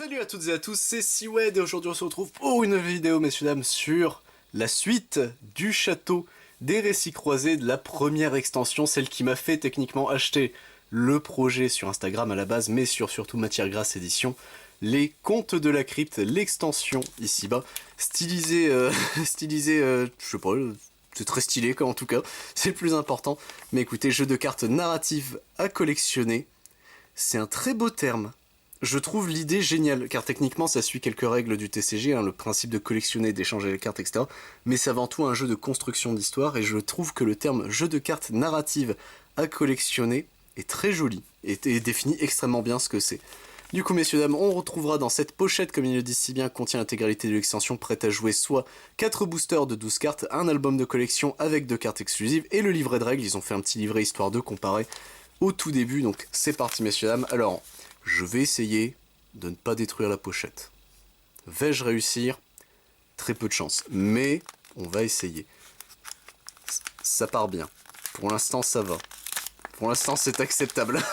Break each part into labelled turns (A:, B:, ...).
A: Salut à toutes et à tous, c'est Siwed et aujourd'hui on se retrouve pour une nouvelle vidéo, messieurs dames, sur la suite du château des récits croisés de la première extension, celle qui m'a fait techniquement acheter le projet sur Instagram à la base, mais sur surtout Matière Grasse Édition, les Contes de la Crypte, l'extension ici-bas, stylisée, je sais pas, c'est très stylé quoi en tout cas, c'est le plus important, mais écoutez, jeu de cartes narrative à collectionner, c'est un très beau terme. Je trouve l'idée géniale, car techniquement ça suit quelques règles du TCG, hein, le principe de collectionner, d'échanger les cartes, etc. Mais c'est avant tout un jeu de construction d'histoire, et je trouve que le terme jeu de cartes narrative à collectionner est très joli, et définit extrêmement bien ce que c'est. Du coup, messieurs, dames, on retrouvera dans cette pochette, comme il le dit si bien, contient l'intégralité de l'extension prête à jouer, soit 4 boosters de 12 cartes, un album de collection avec 2 cartes exclusives, et le livret de règles. Ils ont fait un petit livret histoire de comparer au tout début, donc c'est parti, messieurs, dames. Alors, je vais essayer de ne pas détruire la pochette. Vais-je réussir? Très peu de chance, mais on va essayer. Ça part bien. Pour l'instant, ça va. Pour l'instant, c'est acceptable.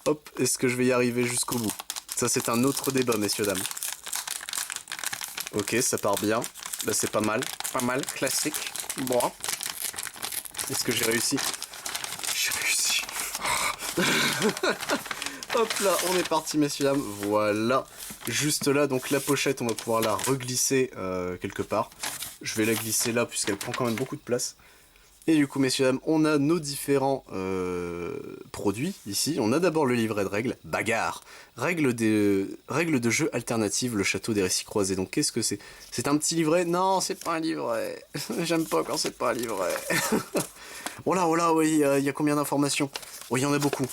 A: Hop, est-ce que je vais y arriver jusqu'au bout? Ça, c'est un autre débat, messieurs, dames. Ok, ça part bien. Là, c'est pas mal. Pas mal, classique. Bon. Est-ce que j'ai réussi? J'ai réussi. Hop là, on est parti, messieurs, dames. Voilà. Juste là, donc la pochette, on va pouvoir la reglisser quelque part. Je vais la glisser là, puisqu'elle prend quand même beaucoup de place. Et du coup, messieurs, dames, on a nos différents produits ici. On a d'abord le livret de règles, bagarre. Règles de jeu alternatives, le château des récits croisés. Donc, qu'est-ce que c'est? C'est un petit livret? Non, c'est pas un livret. J'aime pas quand c'est pas un livret. Oh là, oui, il y a combien d'informations? Oh, il y en a beaucoup.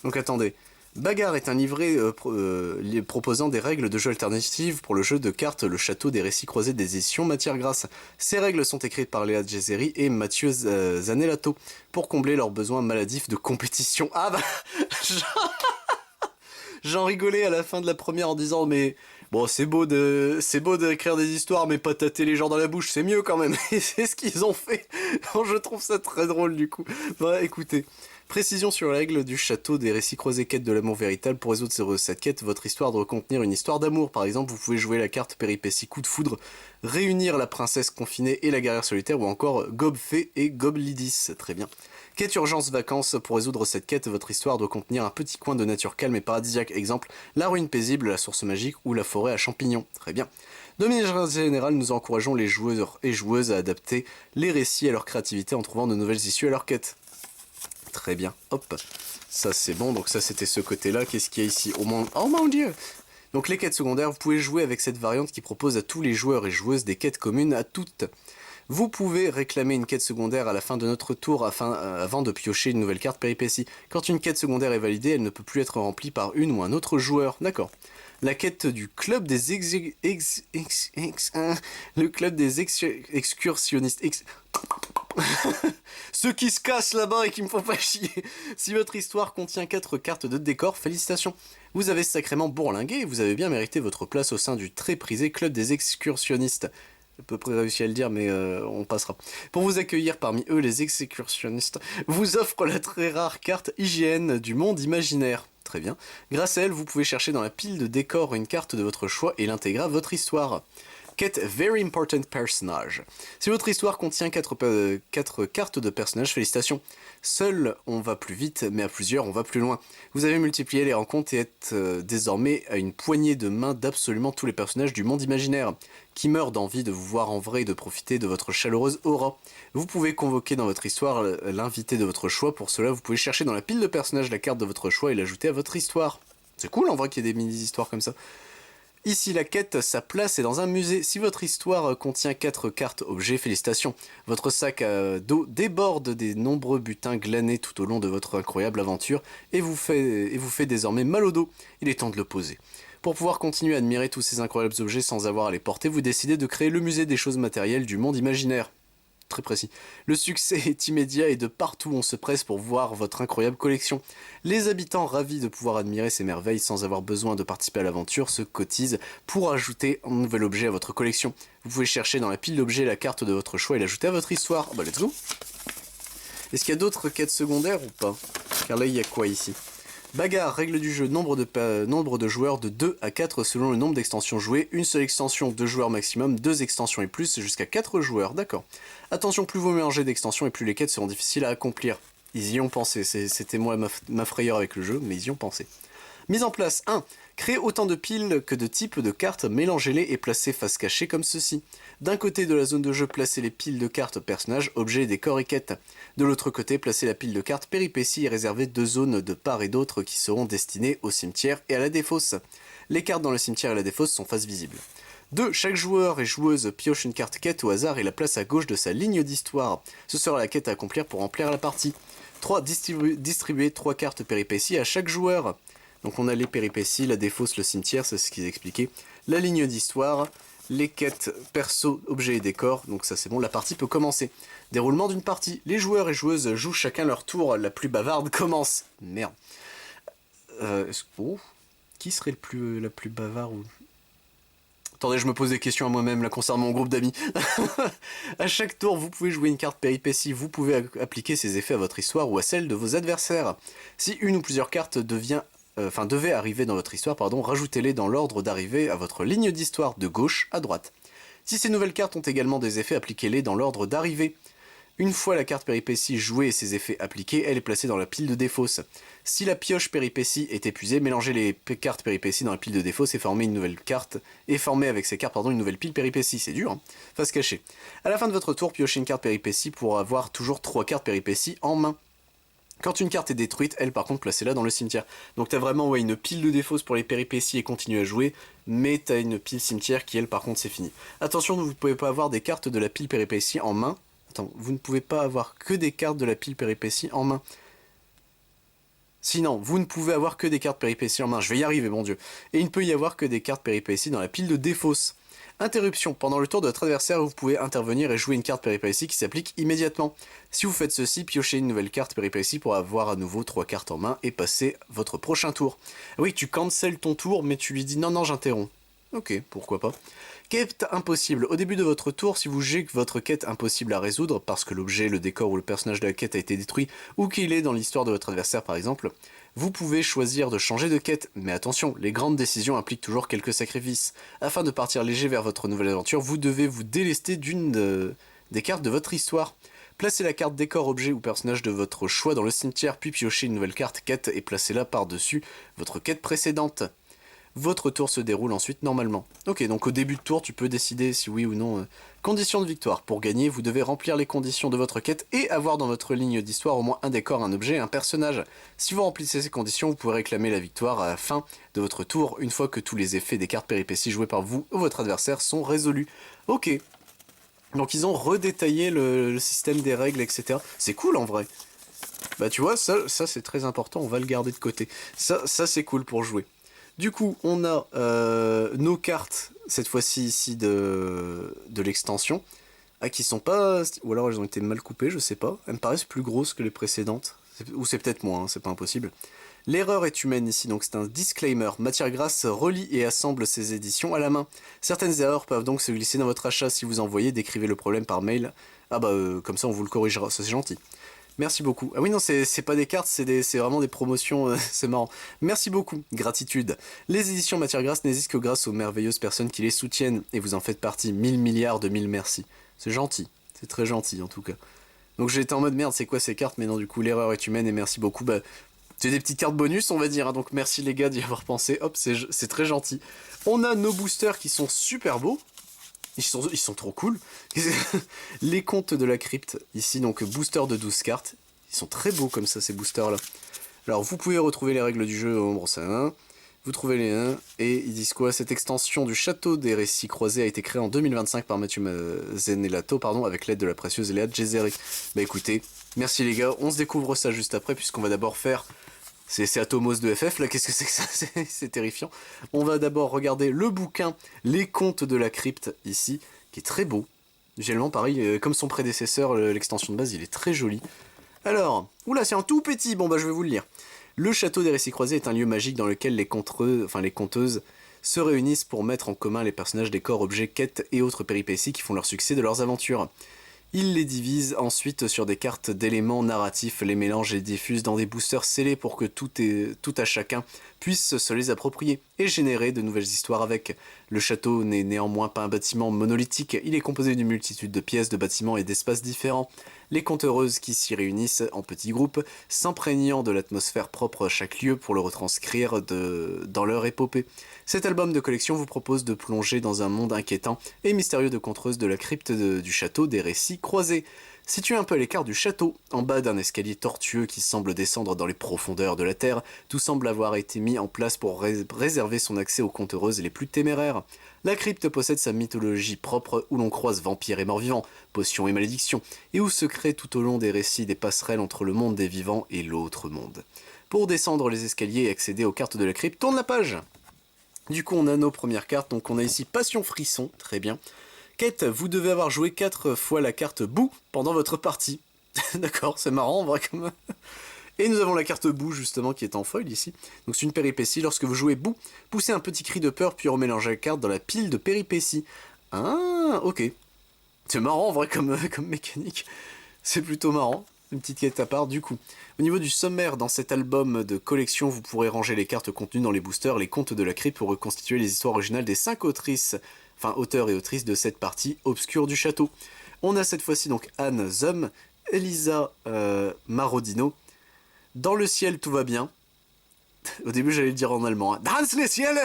A: Donc, attendez. Bagarre est un livret proposant des règles de jeu alternatives pour le jeu de cartes Le Château des Récits Croisés des éditions Matière Grasse. Ces règles sont écrites par Léa Gezeri et Mathieu Zanellato pour combler leurs besoins maladifs de compétition. Ah bah j'en rigolais à la fin de la première en disant mais bon c'est beau d'écrire des histoires mais pas tâter les gens dans la bouche, c'est mieux quand même. Et c'est ce qu'ils ont fait. Je trouve ça très drôle du coup. Bah écoutez. Précision sur la règle du château des récits croisés quête de l'amour véritable. Pour résoudre cette quête, votre histoire doit contenir une histoire d'amour. Par exemple, vous pouvez jouer la carte péripétie coup de foudre, réunir la princesse confinée et la guerrière solitaire, ou encore Gobfé et Goblidis. Très bien. Quête urgence vacances. Pour résoudre cette quête, votre histoire doit contenir un petit coin de nature calme et paradisiaque. Exemple, la ruine paisible, la source magique ou la forêt à champignons. Très bien. De manière générale, nous encourageons les joueurs et joueuses à adapter les récits à leur créativité en trouvant de nouvelles issues à leur quête. Très bien, hop, ça c'est bon, donc ça c'était ce côté-là, qu'est-ce qu'il y a ici? Oh mon dieu! Donc les quêtes secondaires, vous pouvez jouer avec cette variante qui propose à tous les joueurs et joueuses des quêtes communes à toutes. Vous pouvez réclamer une quête secondaire à la fin de notre tour avant de piocher une nouvelle carte péripétie. Quand une quête secondaire est validée, elle ne peut plus être remplie par une ou un autre joueur. D'accord. La quête du club des le club des excursionnistes. Ceux qui se cassent là-bas et qui me font pas chier. Si votre histoire contient 4 cartes de décor, félicitations. Vous avez sacrément bourlingué et vous avez bien mérité votre place au sein du très prisé club des excursionnistes. J'ai à peu près réussi à le dire, mais on passera. Pour vous accueillir parmi eux, les excursionnistes vous offrent la très rare carte IGN du monde imaginaire. Très bien. Grâce à elle, vous pouvez chercher dans la pile de décors une carte de votre choix et l'intégrer à votre histoire. Quête Very Important Personage. Si votre histoire contient 4 cartes de personnages, félicitations. Seul, on va plus vite, mais à plusieurs, on va plus loin. Vous avez multiplié les rencontres et êtes désormais à une poignée de main d'absolument tous les personnages du monde imaginaire, qui meurent d'envie de vous voir en vrai et de profiter de votre chaleureuse aura. Vous pouvez convoquer dans votre histoire l'invité de votre choix. Pour cela, vous pouvez chercher dans la pile de personnages la carte de votre choix et l'ajouter à votre histoire. C'est cool en vrai qu'il y ait des mini-histoires comme ça. Ici, la quête, sa place est dans un musée. Si votre histoire contient 4 cartes objets, félicitations. Votre sac à dos déborde des nombreux butins glanés tout au long de votre incroyable aventure et vous fait désormais mal au dos. Il est temps de le poser. Pour pouvoir continuer à admirer tous ces incroyables objets sans avoir à les porter, vous décidez de créer le musée des choses matérielles du monde imaginaire. Très précis. Le succès est immédiat et de partout on se presse pour voir votre incroyable collection. Les habitants ravis de pouvoir admirer ces merveilles sans avoir besoin de participer à l'aventure se cotisent pour ajouter un nouvel objet à votre collection. Vous pouvez chercher dans la pile d'objets la carte de votre choix et l'ajouter à votre histoire. Bah let's go. Est-ce qu'il y a d'autres quêtes secondaires ou pas? Car là il y a quoi ici? Bagarre, règle du jeu, nombre de joueurs de 2 à 4 selon le nombre d'extensions jouées. Une seule extension, 2 joueurs maximum, 2 extensions et plus, jusqu'à 4 joueurs, d'accord. Attention, plus vous mélangez d'extensions et plus les quêtes seront difficiles à accomplir. Ils y ont pensé, c'était moi ma frayeur avec le jeu, mais ils y ont pensé. Mise en place 1. Créez autant de piles que de types de cartes, mélangez-les et placez face cachée comme ceci. D'un côté de la zone de jeu, placez les piles de cartes personnages, objets, décors et quêtes. De l'autre côté, placez la pile de cartes péripéties et réservez 2 zones de part et d'autre qui seront destinées au cimetière et à la défausse. Les cartes dans le cimetière et la défausse sont face visible. 2. Chaque joueur et joueuse pioche une carte quête au hasard et la place à gauche de sa ligne d'histoire. Ce sera la quête à accomplir pour remplir la partie. 3. Distribuez 3 cartes péripéties à chaque joueur. Donc on a les péripéties, la défausse, le cimetière, c'est ce qu'ils expliquaient. La ligne d'histoire, les quêtes, perso, objets et décors. Donc ça c'est bon, la partie peut commencer. Déroulement d'une partie. Les joueurs et joueuses jouent chacun leur tour. La plus bavarde commence. Merde. Qui serait la plus bavarde ou... Attendez, je me pose des questions à moi-même là concernant mon groupe d'amis. À chaque tour, vous pouvez jouer une carte péripétie. Vous pouvez appliquer ces effets à votre histoire ou à celle de vos adversaires. Si une ou plusieurs cartes devaient arriver dans votre histoire, rajoutez-les dans l'ordre d'arrivée à votre ligne d'histoire de gauche à droite. Si ces nouvelles cartes ont également des effets, appliquez-les dans l'ordre d'arrivée. Une fois la carte péripétie jouée et ses effets appliqués, elle est placée dans la pile de défausse. Si la pioche péripétie est épuisée, mélangez les cartes péripéties dans la pile de défausse et formez avec ces cartes une nouvelle pile péripétie. C'est dur, hein. Face cachée. À la fin de votre tour, piochez une carte péripétie pour avoir toujours 3 cartes péripéties en main. Quand une carte est détruite, elle par contre placez-la dans le cimetière. Donc t'as vraiment une pile de défausse pour les péripéties et continuer à jouer, mais t'as une pile cimetière qui elle par contre c'est fini. Attention, vous ne pouvez pas avoir des cartes de la pile péripétie en main. Attends, vous ne pouvez pas avoir que des cartes de la pile péripétie en main. Sinon, vous ne pouvez avoir que des cartes péripéties en main. Je vais y arriver, mon dieu. Et il ne peut y avoir que des cartes péripéties dans la pile de défausse. Interruption. Pendant le tour de votre adversaire, vous pouvez intervenir et jouer une carte péripétie qui s'applique immédiatement. Si vous faites ceci, piochez une nouvelle carte péripétie pour avoir à nouveau 3 cartes en main et passer votre prochain tour. Oui, tu cancelles ton tour, mais tu lui dis non, j'interromps. Ok, pourquoi pas. Quête impossible. Au début de votre tour, si vous jugez que votre quête impossible à résoudre, parce que l'objet, le décor ou le personnage de la quête a été détruit, ou qu'il est dans l'histoire de votre adversaire par exemple, vous pouvez choisir de changer de quête, mais attention, les grandes décisions impliquent toujours quelques sacrifices. Afin de partir léger vers votre nouvelle aventure, vous devez vous délester d'une des cartes de votre histoire. Placez la carte décor, objet ou personnage de votre choix dans le cimetière, puis piochez une nouvelle carte quête et placez-la par-dessus votre quête précédente. Votre tour se déroule ensuite normalement. Ok, donc au début de tour, tu peux décider si oui ou non. Conditions de victoire. Pour gagner, vous devez remplir les conditions de votre quête et avoir dans votre ligne d'histoire au moins un décor, un objet et un personnage. Si vous remplissez ces conditions, vous pourrez réclamer la victoire à la fin de votre tour, une fois que tous les effets des cartes péripéties jouées par vous ou votre adversaire sont résolus. Ok. Donc ils ont redétaillé le système des règles, etc. C'est cool en vrai. Bah tu vois, ça c'est très important, on va le garder de côté. Ça c'est cool pour jouer. Du coup, on a nos cartes, cette fois-ci ici de l'extension, qui sont pas... Ou alors elles ont été mal coupées, je sais pas. Elles me paraissent plus grosses que les précédentes. Ou c'est peut-être moins, hein, c'est pas impossible. L'erreur est humaine ici, donc c'est un disclaimer. Matière Grasse relie et assemble ses éditions à la main. Certaines erreurs peuvent donc se glisser dans votre achat. Si vous envoyez, décrivez le problème par mail. Ah bah, comme ça on vous le corrigera, ça c'est gentil. Merci beaucoup. Ah oui, non, c'est pas des cartes, c'est vraiment des promotions, c'est marrant. Merci beaucoup, gratitude. Les éditions Matière Grasse n'existent que grâce aux merveilleuses personnes qui les soutiennent, et vous en faites partie. 1000 milliards de 1000 merci. C'est gentil, c'est très gentil en tout cas. Donc j'étais en mode merde, c'est quoi ces cartes? Mais non, du coup, l'erreur est humaine, et merci beaucoup. Bah, c'est des petites cartes bonus, on va dire, hein, donc merci les gars d'y avoir pensé. Hop, c'est très gentil. On a nos boosters qui sont super beaux. Ils sont trop cool. Les contes de la crypte, ici, donc booster de 12 cartes. Ils sont très beaux comme ça, ces boosters-là. Alors, vous pouvez retrouver les règles du jeu au nombre 1. Vous trouvez les 1. Et ils disent quoi? Cette extension du château des récits croisés a été créée en 2025 par Mathieu Zenelato, avec l'aide de la précieuse Léa Gézéry. Bah écoutez, merci les gars. On se découvre ça juste après, puisqu'on va d'abord faire... C'est Atomos de FF, là, qu'est-ce que c'est que ça? C'est terrifiant. On va d'abord regarder le bouquin Les Contes de la Crypte, ici, qui est très beau. Généralement, pareil, comme son prédécesseur, l'extension de base, il est très joli. Alors, oula, c'est un tout petit, bon bah je vais vous le lire. Le château des récits croisés est un lieu magique dans lequel les conteuses se réunissent pour mettre en commun les personnages, décors, objets, quêtes et autres péripéties qui font leur succès de leurs aventures. Il les divise ensuite sur des cartes d'éléments narratifs, les mélange et les diffuse dans des boosters scellés pour que tout à chacun puisse se les approprier et générer de nouvelles histoires avec. Le château n'est néanmoins pas un bâtiment monolithique, il est composé d'une multitude de pièces, de bâtiments et d'espaces différents. Les conteuses qui s'y réunissent en petits groupes, s'imprégnant de l'atmosphère propre à chaque lieu pour le retranscrire dans leur épopée. Cet album de collection vous propose de plonger dans un monde inquiétant et mystérieux de contreuses de la crypte du château des récits croisés. Situé un peu à l'écart du château, en bas d'un escalier tortueux qui semble descendre dans les profondeurs de la terre, tout semble avoir été mis en place pour réserver son accès aux contereuses les plus téméraires. La crypte possède sa mythologie propre où l'on croise vampires et morts-vivants, potions et malédictions, et où se créent tout au long des récits des passerelles entre le monde des vivants et l'autre monde. Pour descendre les escaliers et accéder aux cartes de la crypte, tourne la page. Du coup, on a nos premières cartes, donc on a ici Passion Frisson, très bien. Quête, vous devez avoir joué 4 fois la carte Boue pendant votre partie. D'accord, c'est marrant en vrai comme... Et nous avons la carte Boue justement qui est en foil ici. Donc c'est une péripétie, lorsque vous jouez Boue, poussez un petit cri de peur puis remélangez la carte dans la pile de péripéties. Ah, ok. C'est marrant en vrai comme mécanique. C'est plutôt marrant. Une petite quête à part du coup. Au niveau du sommaire, dans cet album de collection, vous pourrez ranger les cartes contenues dans les boosters, les contes de la crypte pour reconstituer les histoires originales des 5 auteurs et autrices de cette partie obscure du château. On a cette fois-ci donc Anne Zum, Elisa Marodino. Dans le ciel, tout va bien. Au début, j'allais le dire en allemand. Hein. Dans les ciels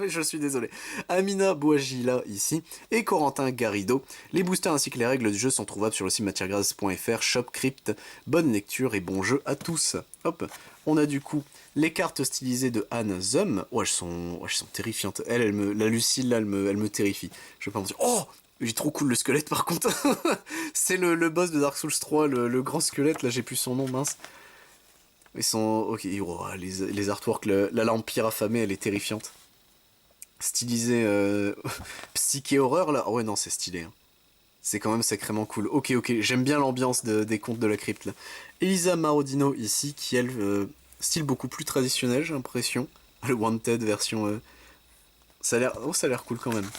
A: je suis désolé. Amina Bouagila ici et Corentin Garrido. Les boosters ainsi que les règles du jeu sont trouvables sur le site matiergras.fr, shop crypt. Bonne lecture et bon jeu à tous. Hop, on a du coup les cartes stylisées de Anne Zum. Oh, elles sont terrifiantes. La Lucille là, elle me terrifie. Je vais pas mentir. Oh, il est trop cool le squelette par contre. C'est le boss de Dark Souls 3, le grand squelette. Là, j'ai plus son nom, mince. Ils sont... Ok, oh, les artworks, la lampire affamée, elle est terrifiante. Stylisé psyché horreur, là. Oh ouais, non, c'est stylé. Hein. C'est quand même sacrément cool. Ok, j'aime bien l'ambiance des contes de la crypte, là. Elisa Marodino, ici, qui, elle, style beaucoup plus traditionnel, j'ai l'impression. Le Wanted version... Ça a l'air cool, quand même.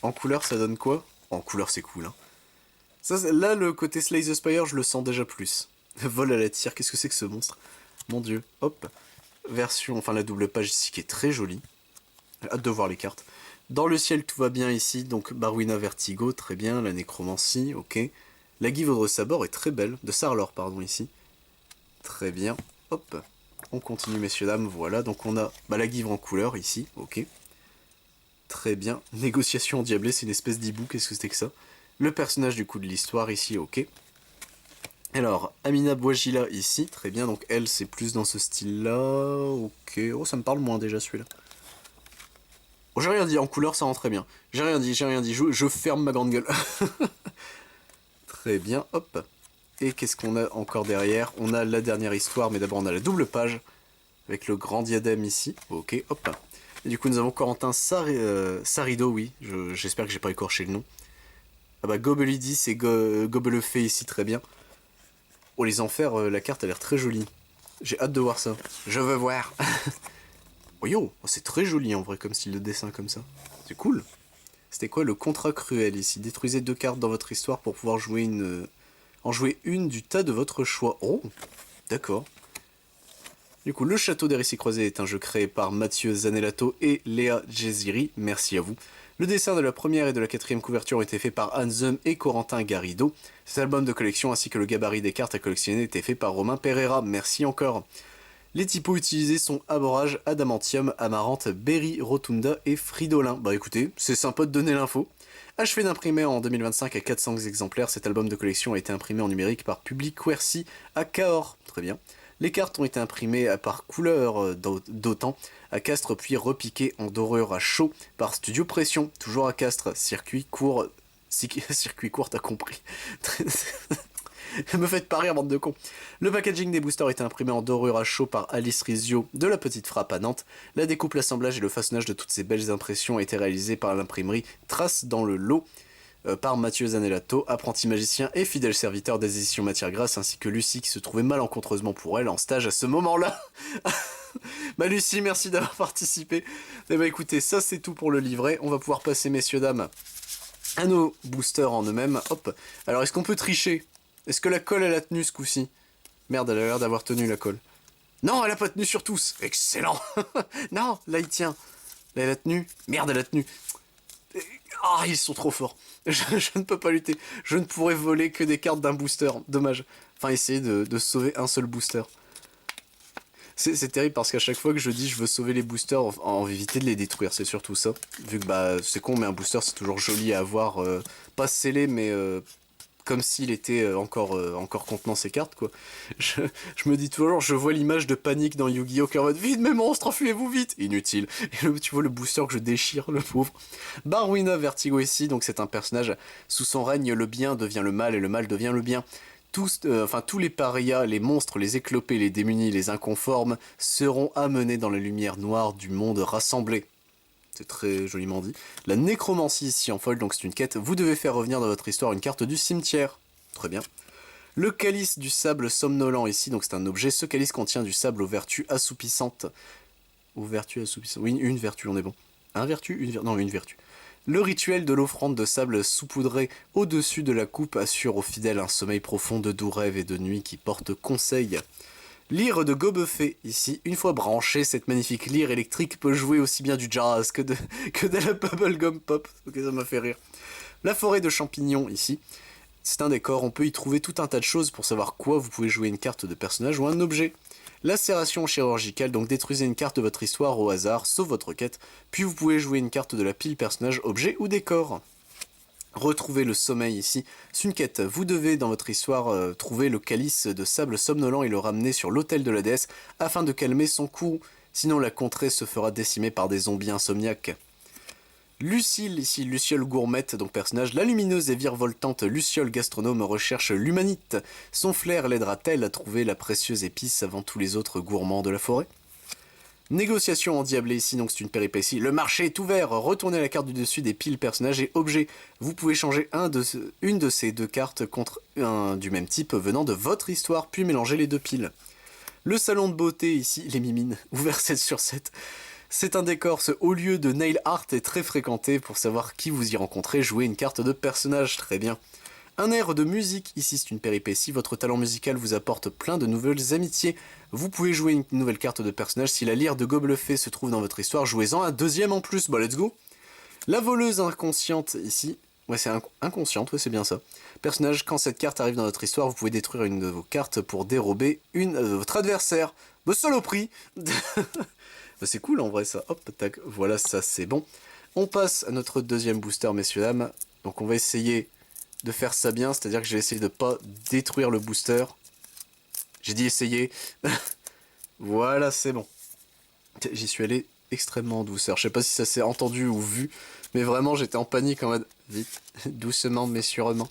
A: En couleur, ça donne quoi? En couleur, c'est cool, hein. Ça, là, le côté Slay the Spire, je le sens déjà plus. Vol à la tire, qu'est-ce que c'est que ce monstre? Mon dieu, hop. Version, enfin la double page ici qui est très jolie. J'ai hâte de voir les cartes. Dans le ciel, tout va bien ici. Donc Barwina Vertigo, très bien. La nécromancie, ok. La Guivaude Sabor est très belle. De Sarlor, pardon, ici. Très bien. Hop. On continue, messieurs, dames. Voilà. Donc on a la Guivre en couleur ici. Ok. Très bien. Négociation endiablée, c'est une espèce d'hibou. Qu'est-ce que c'était que ça? Le personnage du coup de l'histoire ici, ok. Alors, Amina Bouagila ici, très bien, donc elle c'est plus dans ce style-là, ok, oh ça me parle moins déjà celui-là. Oh j'ai rien dit, en couleur ça rend très bien, j'ai rien dit, je ferme ma grande gueule. Très bien, hop. Et qu'est-ce qu'on a encore derrière? On a la dernière histoire, mais d'abord on a la double page, avec le grand diadème ici, ok, hop. Et du coup nous avons Corentin Sarido, oui, j'espère que j'ai pas écorché le nom. Ah bah Gobelidis et Gobelefait ici, très bien. Oh les enfers, la carte a l'air très jolie. J'ai hâte de voir ça. Je veux voir. Oh yo, oh, c'est très joli en vrai comme style de dessin comme ça. C'est cool. C'était quoi le contrat cruel ici? Détruisez 2 cartes dans votre histoire pour pouvoir jouer en jouer une du tas de votre choix. Oh, d'accord. Du coup, le Château des Récits Croisés est un jeu créé par Mathieu Zanellato et Léa Jeziri. Merci à vous. Le dessin de la première et de la 4e couverture ont été faits par Anne Zum et Corentin Garrido. Cet album de collection ainsi que le gabarit des cartes à collectionner était fait par Romain Pereira. Merci encore. Les typos utilisés sont Aborage, Adamantium, Amarante, Berry, Rotunda et Fridolin. Bah écoutez, c'est sympa de donner l'info. Achevé d'imprimer en 2025 à 400 exemplaires, cet album de collection a été imprimé en numérique par Public Quercy à Cahors. Très bien. Les cartes ont été imprimées par couleur d'autant à Castres puis repiquées en dorure à chaud par Studio Pression, toujours à Castres. Circuit court, t'as compris. Me faites pas rire, bande de cons. Le packaging des boosters était imprimé en dorure à chaud par Alice Rizio de La Petite Frappe à Nantes. La découpe, l'assemblage et le façonnage de toutes ces belles impressions ont été réalisés par l'imprimerie Trace dans le lot par Mathieu Zanellato, apprenti magicien et fidèle serviteur des éditions Matière Grasse, ainsi que Lucie qui se trouvait malencontreusement pour elle en stage à ce moment-là. Bah Lucie, merci d'avoir participé. Et bah écoutez, ça c'est tout pour le livret. On va pouvoir passer, messieurs, dames, à nos boosters en eux-mêmes. Hop. Alors, est-ce qu'on peut tricher? Est-ce que la colle, elle a tenu ce coup-ci? Merde, elle a l'air d'avoir tenu la colle. Non, elle a pas tenu sur tous. Excellent. Non, là, il tient. Là, elle a tenu. Merde, elle a tenu. Ah, ils sont trop forts. Je ne peux pas lutter. Je ne pourrais voler que des cartes d'un booster. Dommage. Enfin, essayer de sauver un seul booster. C'est terrible parce qu'à chaque fois que je dis je veux sauver les boosters, en éviter de les détruire, c'est surtout ça. Vu que bah c'est con, mais un booster c'est toujours joli à avoir, pas scellé, mais comme s'il était encore contenant ses cartes, quoi. Je me dis toujours, je vois l'image de panique dans Yu-Gi-Oh! Qui est en mode vite mes monstres, enfuyez-vous vite. Inutile. Et tu vois le booster que je déchire, le pauvre. Barwina Vertigo ici, donc c'est un personnage, sous son règne, le bien devient le mal et le mal devient le bien. Tous les parias, les monstres, les éclopés, les démunis, les inconformes seront amenés dans la lumière noire du monde rassemblé. C'est très joliment dit. La nécromancie ici en folle, donc c'est une quête. Vous devez faire revenir dans votre histoire une carte du cimetière. Très bien. Le calice du sable somnolent ici, donc c'est un objet. Ce calice contient du sable aux vertus assoupissantes. Aux vertus assoupissantes. Oui, une vertu, on est bon. Un vertu, non, une vertu. Le rituel de l'offrande de sable saupoudré au-dessus de la coupe assure aux fidèles un sommeil profond de doux rêves et de nuits qui porte conseil. Lyre de Gobefet, ici, une fois branchée, cette magnifique lyre électrique peut jouer aussi bien du jazz que de la bubblegum pop. Ok, ça m'a fait rire. La forêt de champignons, ici, c'est un décor, on peut y trouver tout un tas de choses pour savoir quoi vous pouvez jouer une carte de personnage ou un objet. Lacération chirurgicale, donc détruisez une carte de votre histoire au hasard, sauf votre quête, puis vous pouvez jouer une carte de la pile personnage, objet ou décor. Retrouvez le sommeil ici, c'est une quête. Vous devez dans votre histoire trouver le calice de sable somnolent et le ramener sur l'autel de la déesse afin de calmer son coup, sinon la contrée se fera décimer par des zombies insomniaques. Lucille, ici, Luciole gourmette, donc personnage, la lumineuse et virevoltante Luciole gastronome recherche l'humanite. Son flair l'aidera-t-elle à trouver la précieuse épice avant tous les autres gourmands de la forêt? Négociation endiablée ici, donc c'est une péripétie. Le marché est ouvert, retournez la carte du dessus des piles personnages et objets. Vous pouvez changer une de ces deux cartes contre un du même type venant de votre histoire, puis mélanger les deux piles. Le salon de beauté ici, les mimines, ouvert 7 sur 7. C'est un décor, ce haut lieu de nail art est très fréquenté. Pour savoir qui vous y rencontrez, jouez une carte de personnage, très bien. Un air de musique, ici c'est une péripétie, votre talent musical vous apporte plein de nouvelles amitiés. Vous pouvez jouer une nouvelle carte de personnage, si la lyre de Gobefet se trouve dans votre histoire, jouez-en un deuxième en plus, bah let's go. La voleuse inconsciente, ici, ouais c'est inconsciente, ouais c'est bien ça. Personnage, quand cette carte arrive dans votre histoire, vous pouvez détruire une de vos cartes pour dérober une de votre adversaire. Bah saloperie. Bah, c'est cool en vrai ça, hop, tac, voilà ça c'est bon. On passe à notre deuxième booster messieurs dames, donc on va essayer de faire ça bien, c'est-à-dire que je vais essayer de pas détruire le booster. J'ai dit essayer. Voilà, c'est bon. J'y suis allé extrêmement en douceur. Je sais pas si ça s'est entendu ou vu, mais vraiment j'étais en panique en mode vite, doucement mais sûrement.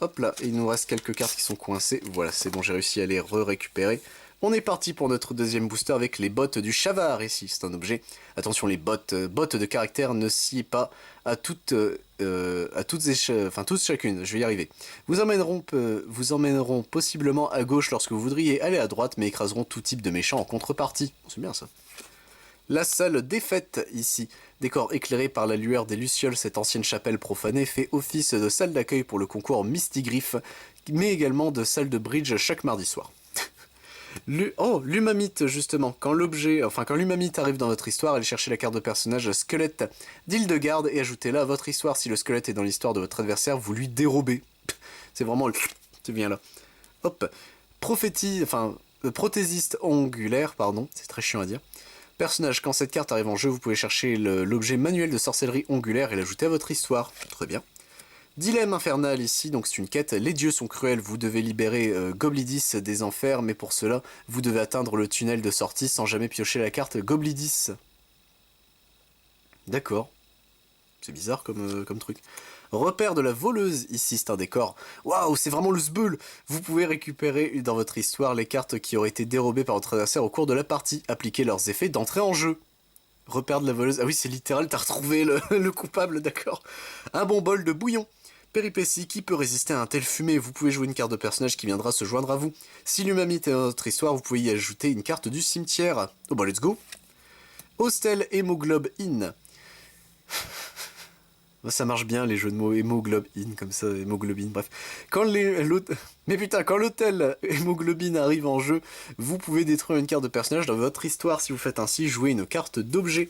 A: Hop là, il nous reste quelques cartes qui sont coincées. Voilà, c'est bon, j'ai réussi à les récupérer. On est parti pour notre deuxième booster avec les bottes du Chavard ici, c'est un objet. Attention, les bottes de caractère ne sciez pas à toutes chacune, je vais y arriver. Vous emmèneront possiblement à gauche lorsque vous voudriez aller à droite, mais écraseront tout type de méchants en contrepartie. C'est bien ça. La salle des fêtes, ici. Décor éclairé par la lueur des lucioles, cette ancienne chapelle profanée fait office de salle d'accueil pour le concours Mistigriff, mais également de salle de bridge chaque mardi soir. L'Humamite, justement. Quand l'Humamite arrive dans votre histoire, allez chercher la carte de personnage squelette d'Hildegarde et ajoutez-la à votre histoire. Si le squelette est dans l'histoire de votre adversaire, vous lui dérobez. C'est vraiment le... Tu viens là. Hop. Prothésiste ongulaire, pardon. C'est très chiant à dire. Personnage, quand cette carte arrive en jeu, vous pouvez chercher l'objet manuel de sorcellerie ongulaire et l'ajouter à votre histoire. Très bien. Dilemme infernal ici, donc c'est une quête. Les dieux sont cruels, vous devez libérer Goblidis des enfers, mais pour cela, vous devez atteindre le tunnel de sortie sans jamais piocher la carte Goblidis. D'accord. C'est bizarre comme truc. Repère de la voleuse, ici c'est un décor. Waouh, c'est vraiment le sbeul. Vous pouvez récupérer dans votre histoire les cartes qui auraient été dérobées par votre adversaire au cours de la partie. Appliquer leurs effets d'entrée en jeu. Repère de la voleuse. Ah oui, c'est littéral, t'as retrouvé le coupable, d'accord. Un bon bol de bouillon. Péripétie, qui peut résister à un tel fumé? Vous pouvez jouer une carte de personnage qui viendra se joindre à vous. Si l'Humamite est dans notre histoire, vous pouvez y ajouter une carte du cimetière. Oh bah let's go. Hostel Hémoglobe Inn. Ça marche bien les jeux de mots hémoglobine comme ça, hémoglobine, bref. Mais putain, quand l'hôtel hémoglobine arrive en jeu, vous pouvez détruire une carte de personnage dans votre histoire. Si vous faites ainsi, jouez une carte d'objet.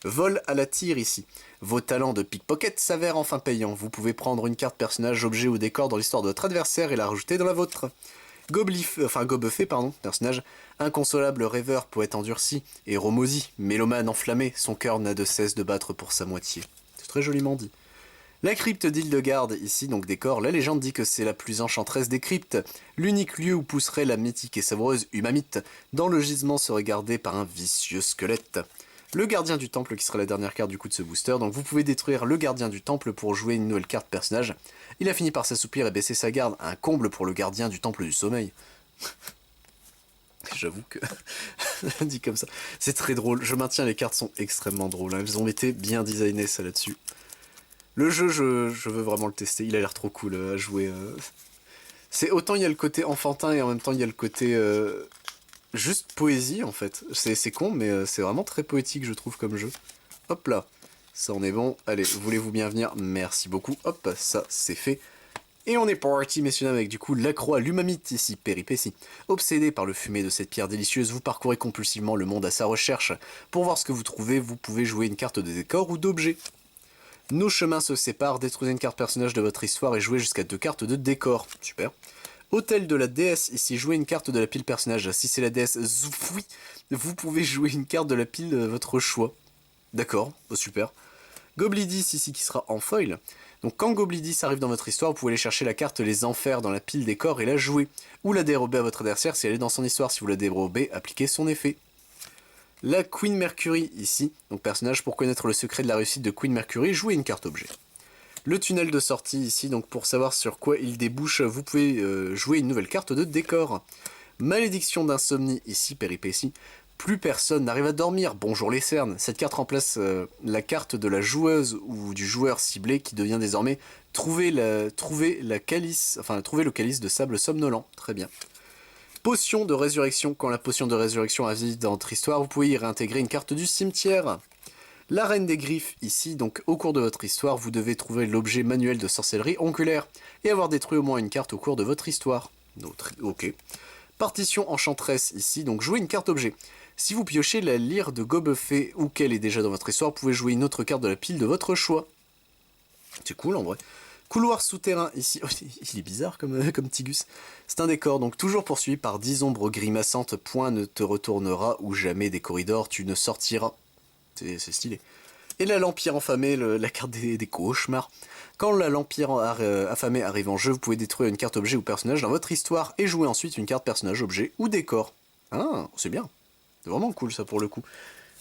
A: Vol à la tire ici. Vos talents de pickpocket s'avèrent enfin payants. Vous pouvez prendre une carte personnage, objet ou décor dans l'histoire de votre adversaire et la rajouter dans la vôtre. Gobuffet, personnage inconsolable, rêveur, poète endurci, héros maudit, mélomane enflammé, son cœur n'a de cesse de battre pour sa moitié. C'est très joliment dit. La crypte d'Hildegarde, ici donc décor, la légende dit que c'est la plus enchanteresse des cryptes, l'unique lieu où pousserait la mythique et savoureuse Humamite, dans le gisement serait gardé par un vicieux squelette. Le gardien du temple qui sera la dernière carte du coup de ce booster, donc vous pouvez détruire le gardien du temple pour jouer une nouvelle carte personnage. Il a fini par s'assoupir et baisser sa garde, un comble pour le gardien du temple du sommeil. J'avoue que, dit comme ça, c'est très drôle, je maintiens les cartes sont extrêmement drôles, hein. Elles ont été bien designées ça là-dessus. Le jeu, je veux vraiment le tester, il a l'air trop cool à jouer. C'est autant il y a le côté enfantin et en même temps il y a le côté... juste poésie en fait, c'est con mais c'est vraiment très poétique je trouve comme jeu. Hop là, ça en est bon, allez, voulez-vous bien venir, merci beaucoup, hop, ça c'est fait. Et on est parti messieurs dames avec du coup la croix, l'humamite ici, péripétie. Obsédé par le fumet de cette pierre délicieuse, vous parcourez compulsivement le monde à sa recherche. Pour voir ce que vous trouvez, vous pouvez jouer une carte de décor ou d'objet. Nos chemins se séparent, détruisez une carte personnage de votre histoire et jouez jusqu'à 2 cartes de décor, super. Hôtel de la déesse, ici jouez une carte de la pile personnage. Si c'est la déesse Zoufoui, vous pouvez jouer une carte de la pile de votre choix. D'accord, oh, super. Goblidis ici qui sera en foil. Donc quand Goblidis arrive dans votre histoire, vous pouvez aller chercher la carte Les Enfers dans la pile des corps et la jouer. Ou la dérober à votre adversaire si elle est dans son histoire. Si vous la dérobez, appliquez son effet. La Queen Mercury ici, donc personnage pour connaître le secret de la réussite de Queen Mercury, jouez une carte objet. Le tunnel de sortie ici, donc pour savoir sur quoi il débouche, vous pouvez jouer une nouvelle carte de décor. Malédiction d'insomnie ici, péripétie. Plus personne n'arrive à dormir, bonjour les cernes. Cette carte remplace la carte de la joueuse ou du joueur ciblé qui devient désormais trouver le calice de sable somnolent. Très bien. Potion de résurrection. Quand la potion de résurrection arrive dans votre histoire, vous pouvez y réintégrer une carte du cimetière. La reine des griffes, ici, donc au cours de votre histoire, vous devez trouver l'objet manuel de sorcellerie ongulaire et avoir détruit au moins une carte au cours de votre histoire. Ok. Partition enchanteresse, ici, donc jouez une carte objet. Si vous piochez la lyre de Gobuffet ou qu'elle est déjà dans votre histoire, vous pouvez jouer une autre carte de la pile de votre choix. C'est cool en vrai. Couloir souterrain, ici, oh, il est bizarre comme Tigus. C'est un décor, donc toujours poursuivi par 10 ombres grimaçantes, point ne te retournera ou jamais des corridors tu ne sortiras. C'est stylé. Et la L'Empire affamé, la carte des cauchemars. Quand la L'Empire affamé arrive en jeu, vous pouvez détruire une carte objet ou personnage dans votre histoire et jouer ensuite une carte personnage objet ou décor. Ah, c'est bien. C'est vraiment cool ça pour le coup.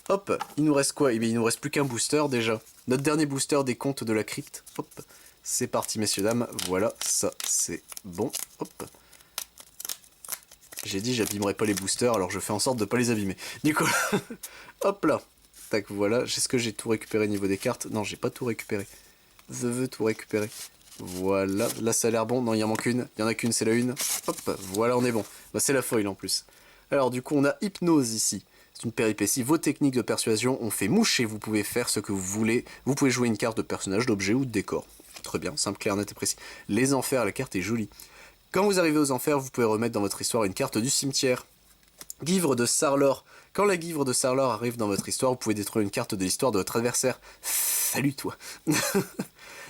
A: Hop, il nous reste quoi? Eh bien, il nous reste plus qu'un booster déjà. Notre dernier booster des contes de la crypte. Hop, c'est parti messieurs dames. Voilà, ça c'est bon. Hop. J'ai dit j'abîmerai pas les boosters, alors je fais en sorte de pas les abîmer. Du coup, hop là. Tac, voilà. Est-ce que j'ai tout récupéré au niveau des cartes? Non, j'ai pas tout récupéré. Je veux tout récupérer. Voilà. Là, ça a l'air bon. Non, il en manque une. Il y en a qu'une, c'est la une. Hop, voilà, on est bon. Bah, c'est la foil en plus. Alors, du coup, on a hypnose ici. C'est une péripétie. Vos techniques de persuasion ont fait mouche et vous pouvez faire ce que vous voulez. Vous pouvez jouer une carte de personnage, d'objet ou de décor. Très bien, simple, clair, net et précis. Les enfers, la carte est jolie. Quand vous arrivez aux enfers, vous pouvez remettre dans votre histoire une carte du cimetière. Guivre de Sarlor. Quand la Guivre de Sarlor arrive dans votre histoire, vous pouvez détruire une carte de l'histoire de votre adversaire. Salut toi.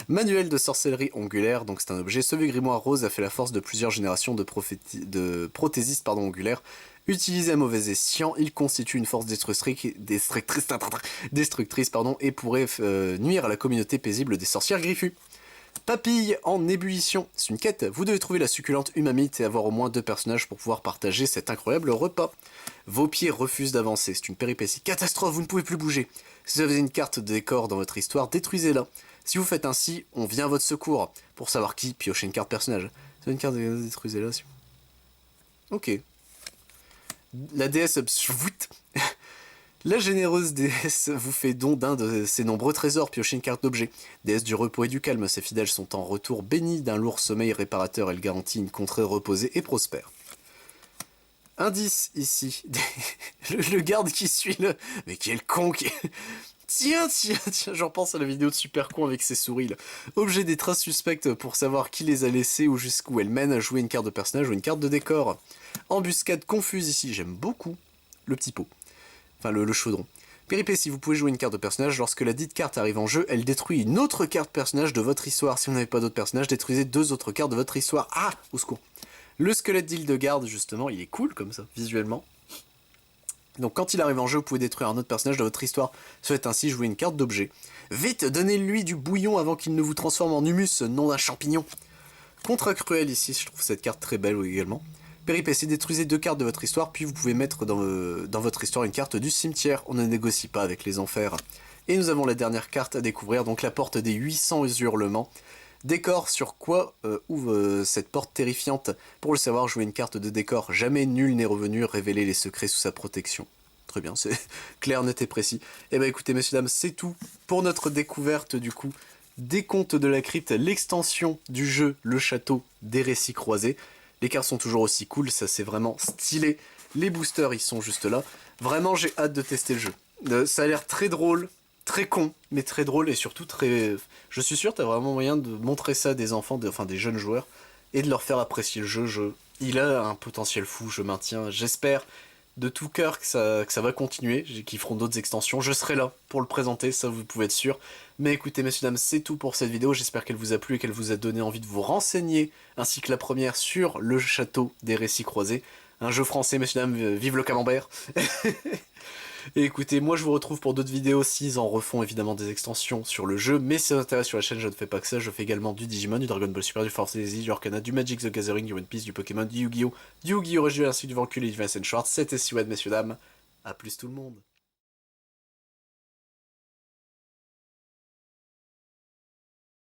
A: Manuel de sorcellerie ongulaire, donc c'est un objet. Ce grimoire rose a fait la force de plusieurs générations de prothésistes ongulaires. Utilisé à mauvais escient, il constitue une force destructrice et pourrait nuire à la communauté paisible des sorcières griffues. Papille en ébullition, c'est une quête. Vous devez trouver la succulente Humamite et avoir au moins 2 personnages pour pouvoir partager cet incroyable repas. Vos pieds refusent d'avancer, c'est une péripétie. Catastrophe, vous ne pouvez plus bouger. Si vous avez une carte de décor dans votre histoire, détruisez-la. Si vous faites ainsi, on vient à votre secours. Pour savoir qui, piochez une carte personnage. Si vous avez une carte de détruisez-la. Ok. La déesse... La généreuse déesse vous fait don d'un de ses nombreux trésors, piochez une carte d'objet. Déesse du repos et du calme, ses fidèles sont en retour bénis d'un lourd sommeil réparateur, elle garantit une contrée reposée et prospère. Indice ici, le garde qui suit le... Mais quel con qui... Tiens, je repense à la vidéo de Super Con avec ses souris là. Objet des traces suspectes pour savoir qui les a laissées ou jusqu'où elles mènent, jouer une carte de personnage ou une carte de décor. Embuscade confuse ici, j'aime beaucoup le petit pot. Enfin le chaudron. Péripétie, vous pouvez jouer une carte de personnage, lorsque la dite carte arrive en jeu, elle détruit une autre carte personnage de votre histoire. Si vous n'avez pas d'autres personnages, détruisez 2 autres cartes de votre histoire. Ah, au secours. Le squelette d'Hildegarde, justement, il est cool comme ça, visuellement. Donc quand il arrive en jeu, vous pouvez détruire un autre personnage de votre histoire. Souhaite ainsi jouer une carte d'objet. Vite, donnez-lui du bouillon avant qu'il ne vous transforme en humus, non d'un champignon. Contrat cruel ici, je trouve cette carte très belle également. Péripétie, détruisez 2 cartes de votre histoire, puis vous pouvez mettre dans votre histoire une carte du cimetière. On ne négocie pas avec les enfers. Et nous avons la dernière carte à découvrir, donc la porte des 800 hurlements. Décor, sur quoi ouvre cette porte terrifiante? Pour le savoir, jouez une carte de décor. Jamais nul n'est revenu révéler les secrets sous sa protection. Très bien, c'est clair, net et précis. Et bah écoutez, messieurs, dames, c'est tout pour notre découverte du coup des Contes de la Crypte, l'extension du jeu Le Château des Récits Croisés. Les cartes sont toujours aussi cool, ça c'est vraiment stylé. Les boosters, ils sont juste là. Vraiment, j'ai hâte de tester le jeu. Ça a l'air très drôle, très con, mais très drôle et surtout très... Je suis sûr, t'as vraiment moyen de montrer ça à des enfants, enfin des jeunes joueurs, et de leur faire apprécier le jeu. Il a un potentiel fou, je maintiens. J'espère de tout cœur que ça va continuer, qu'ils feront d'autres extensions. Je serai là pour le présenter, ça vous pouvez être sûr. Mais écoutez, messieurs, dames, c'est tout pour cette vidéo. J'espère qu'elle vous a plu et qu'elle vous a donné envie de vous renseigner, ainsi que la première sur le Château des Récits Croisés. Un jeu français, messieurs, dames, vive le camembert. Et écoutez, moi je vous retrouve pour d'autres vidéos s'ils en refont évidemment des extensions sur le jeu, mais si ça vous intéresse sur la chaîne, je ne fais pas que ça, je fais également du Digimon, du Dragon Ball Super, du Force Fantasy, du Arcana, du Magic the Gathering, du One Piece, du Pokémon, du Yu-Gi-Oh, Original ainsi que du Vancule et du Vincent Schwartz. C'était Siwad, messieurs dames, à plus tout le monde.